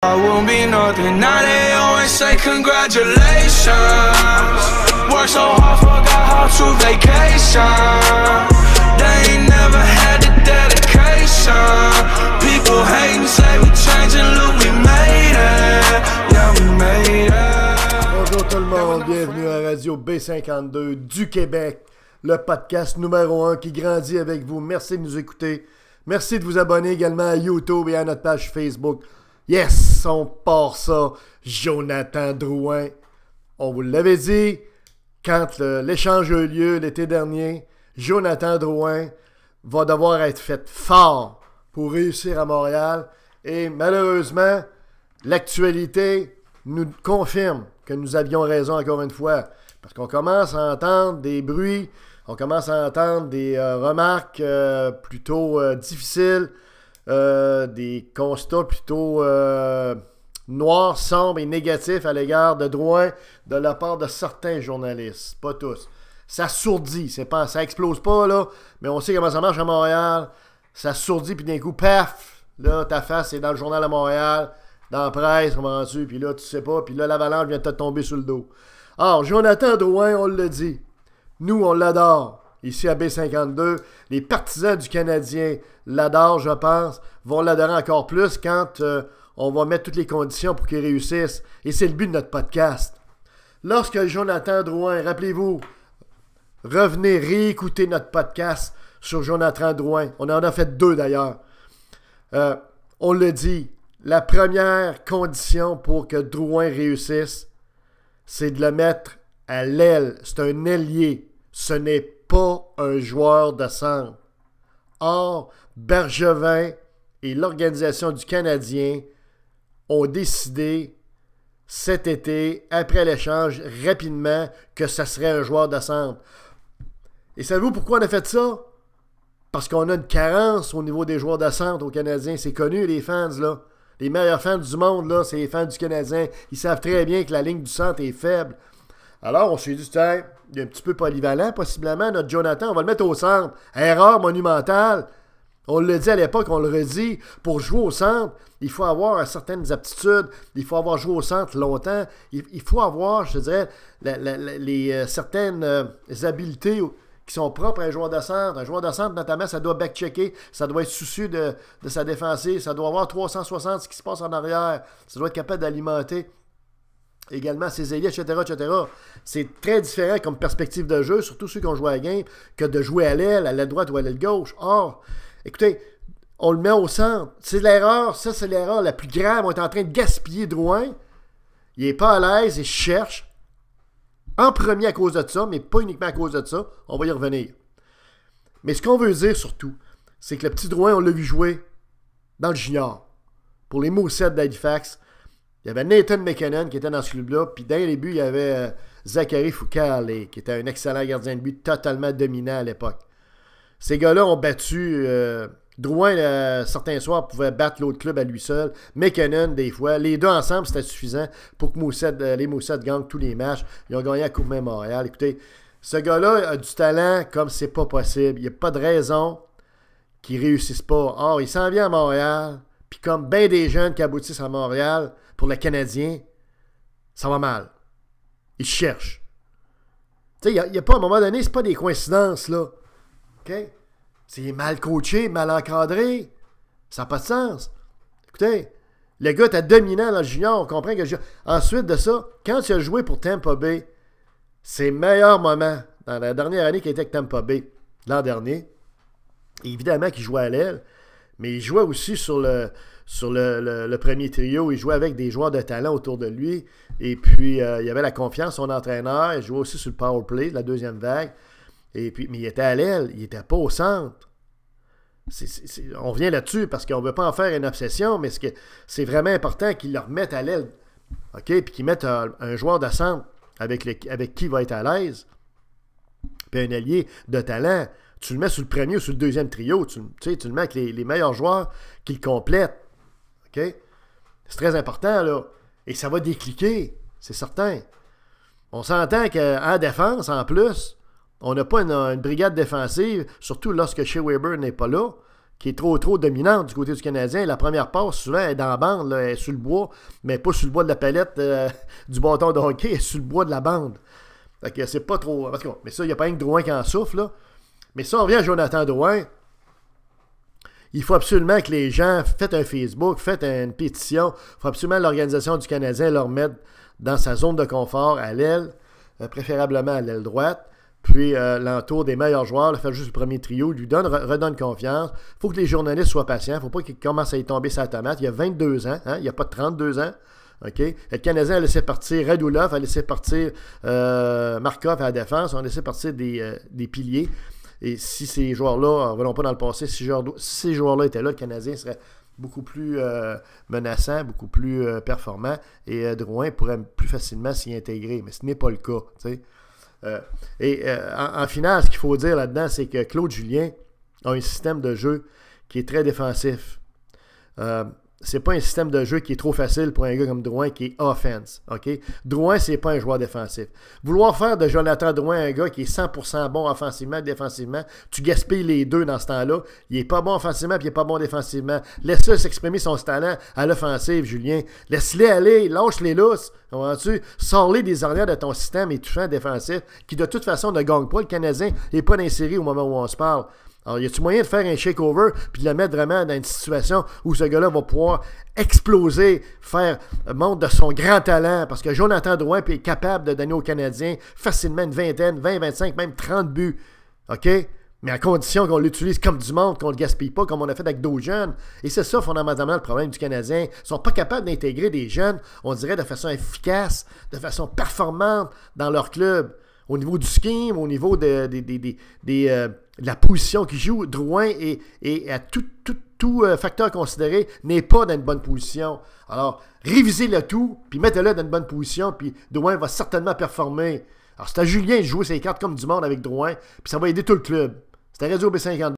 I won't be nothing. Now they always say congratulations. Work so hard, forgot how to vacation. They ain't never had the dedication. People hating, say we changing, look, we made it. Yeah, we made it. Bonjour tout le monde, bienvenue à Radio B52 du Québec, le podcast numéro 1 qui grandit avec vous. Merci de nous écouter. Merci de vous abonner également à YouTube et à notre page Facebook. Yes, on part ça, Jonathan Drouin. On vous l'avait dit, quand l'échange a eu lieu l'été dernier, Jonathan Drouin va devoir être fait fort pour réussir à Montréal. Et malheureusement, l'actualité nous confirme que nous avions raison encore une fois. Parce qu'on commence à entendre des bruits, on commence à entendre des remarques plutôt difficiles, des constats plutôt noirs, sombres et négatifs à l'égard de Drouin de la part de certains journalistes, pas tous. Ça sourdit, ça explose pas là, mais on sait comment ça marche à Montréal. Ça sourdit puis d'un coup, paf, là ta face est dans le journal à Montréal, dans la presse, comprends-tu, puis là tu sais pas, puis là l'avalanche vient de te tomber sur le dos. Alors, Jonathan Drouin, on le dit, nous on l'adore. Ici à B52, les partisans du Canadien l'adorent, je pense, vont l'adorer encore plus quand on va mettre toutes les conditions pour qu'il réussisse. Et c'est le but de notre podcast. Lorsque Jonathan Drouin, rappelez-vous, revenez réécouter notre podcast sur Jonathan Drouin. On en a fait 2 d'ailleurs. On le dit, la première condition pour que Drouin réussisse, c'est de le mettre à l'aile. C'est un ailier. Ce n'est pas un joueur de centre. Or, Bergevin et l'organisation du Canadien ont décidé cet été, après l'échange, rapidement, que ça serait un joueur de centre. Et savez-vous pourquoi on a fait ça? Parce qu'on a une carence au niveau des joueurs de centre au Canadien. C'est connu, les fans, là. Les meilleurs fans du monde, là, c'est les fans du Canadien. Ils savent très bien que la ligne du centre est faible. Alors, on s'est dit, tiens, il est un petit peu polyvalent, possiblement, notre Jonathan, on va le mettre au centre. Erreur monumentale. On l'a dit à l'époque, on le redit, pour jouer au centre, il faut avoir certaines aptitudes, il faut avoir joué au centre longtemps, il faut avoir, je dirais, certaines habiletés qui sont propres à un joueur de centre. Un joueur de centre, notamment, ça doit back-checker, ça doit être soucieux de sa défensive, ça doit avoir 360 ce qui se passe en arrière, ça doit être capable d'alimenter également ses ailiers, etc., etc. C'est très différent comme perspective de jeu, surtout ceux qui ont joué à la game, que de jouer à l'aile droite ou à l'aile gauche. Or, écoutez, on le met au centre. C'est l'erreur, ça c'est l'erreur la plus grave. On est en train de gaspiller Drouin. Il n'est pas à l'aise, il cherche. En premier à cause de ça, mais pas uniquement à cause de ça. On va y revenir. Mais ce qu'on veut dire surtout, c'est que le petit Drouin, on l'a vu jouer dans le junior. Pour les Moussets d'Halifax. Il y avait Nathan McKinnon qui était dans ce club-là, puis dans les buts, il y avait Zachary Foucault, qui était un excellent gardien de but, totalement dominant à l'époque. Ces gars-là ont battu Drouin, certains soirs, pouvait battre l'autre club à lui seul. McKinnon, des fois. Les deux ensemble, c'était suffisant pour que les Moussets gagnent tous les matchs. Ils ont gagné la Coupe Montréal. Écoutez, ce gars-là a du talent comme c'est pas possible. Il n'y a pas de raison qu'il ne réussisse pas. Or, il s'en vient à Montréal, puis comme bien des jeunes qui aboutissent à Montréal, pour le Canadien, ça va mal. Ils cherchent. Tu sais, il n'y a pas, à un moment donné, c'est pas des coïncidences, là. OK? C'est mal coaché, mal encadré. Ça n'a pas de sens. Écoutez, le gars était dominant dans le junior, on comprend que... Ensuite de ça, quand il a joué pour Tampa Bay, ses meilleurs moments, dans la dernière année qu'il était avec Tampa Bay, l'an dernier, évidemment qu'il jouait à l'aile, mais il jouait aussi sur le premier trio. Il jouait avec des joueurs de talent autour de lui. Et puis, il avait la confiance de son entraîneur. Il jouait aussi sur le power play, la deuxième vague. Et puis, mais il était à l'aile. Il n'était pas au centre. On revient là-dessus parce qu'on ne veut pas en faire une obsession, mais c'est vraiment important qu'il le remette à l'aile. OK? Puis qu'il mette un joueur de centre avec qui il va être à l'aise. Puis un allié de talent. Tu le mets sur le premier ou sur le deuxième trio. Tu le mets avec les meilleurs joueurs qui le complètent. OK? C'est très important, là. Et ça va décliquer, c'est certain. On s'entend qu'en défense, en plus, on n'a pas une brigade défensive, surtout lorsque Shea Weber n'est pas là, qui est trop dominante du côté du Canadien. La première passe, souvent, elle est dans la bande, là, elle est sur le bois, mais pas sur le bois de la palette du bâton de hockey, elle est sur le bois de la bande. Fait que c'est pas trop... Mais ça, il n'y a pas rien que Drouin qui en souffle, là. Mais ça, on revient à Jonathan Drouin. Il faut absolument que les gens faites un Facebook, faites une pétition. Il faut absolument que l'organisation du Canadien leur mette dans sa zone de confort à l'aile, préférablement à l'aile droite. Puis l'entour des meilleurs joueurs, le faire juste le premier trio, lui redonne confiance. Il faut que les journalistes soient patients. Il ne faut pas qu'ils commencent à y tomber sa tomate. Il y a 22 ans, hein? Il n'y a pas 32 ans. Okay? Le Canadien a laissé partir Radulov, a laissé partir Markov à la défense, on a laissé partir des piliers. Et si ces joueurs-là, revenons pas dans le passé, si ces joueurs-là étaient là, le Canadien serait beaucoup plus menaçant, beaucoup plus performant, et Drouin pourrait plus facilement s'y intégrer. Mais ce n'est pas le cas. En finale, ce qu'il faut dire là-dedans, c'est que Claude Julien a un système de jeu qui est très défensif. C'est pas un système de jeu qui est trop facile pour un gars comme Drouin qui est offense. Okay? Drouin, c'est pas un joueur défensif. Vouloir faire de Jonathan Drouin un gars qui est 100% bon offensivement, défensivement, tu gaspilles les deux dans ce temps-là. Il est pas bon offensivement puis il est pas bon défensivement. Laisse-le s'exprimer son talent à l'offensive, Julien. Laisse-les aller, lâche les lousses. Sors-les des arrières de ton système étouffant défensif qui de toute façon ne gagne pas. Le Canadien n'est pas dans les séries au moment où on se parle. Alors, y a-tu moyen de faire un shakeover puis de le mettre vraiment dans une situation où ce gars-là va pouvoir exploser, faire montre de son grand talent? Parce que Jonathan Drouin est capable de donner aux Canadiens facilement une vingtaine, 20, 25, même 30 buts. OK? Mais à condition qu'on l'utilise comme du monde, qu'on ne le gaspille pas, comme on a fait avec d'autres jeunes. Et c'est ça, fondamentalement, le problème du Canadien. Ils ne sont pas capables d'intégrer des jeunes, on dirait, de façon efficace, de façon performante dans leur club. Au niveau du scheme, au niveau de la position qu'il joue, Drouin est à tout facteur considéré, n'est pas dans une bonne position. Alors, révisez le tout, puis mettez-le dans une bonne position, puis Drouin va certainement performer. Alors, c'est à Julien de jouer ses cartes comme du monde avec Drouin, puis ça va aider tout le club. C'était Radio B52.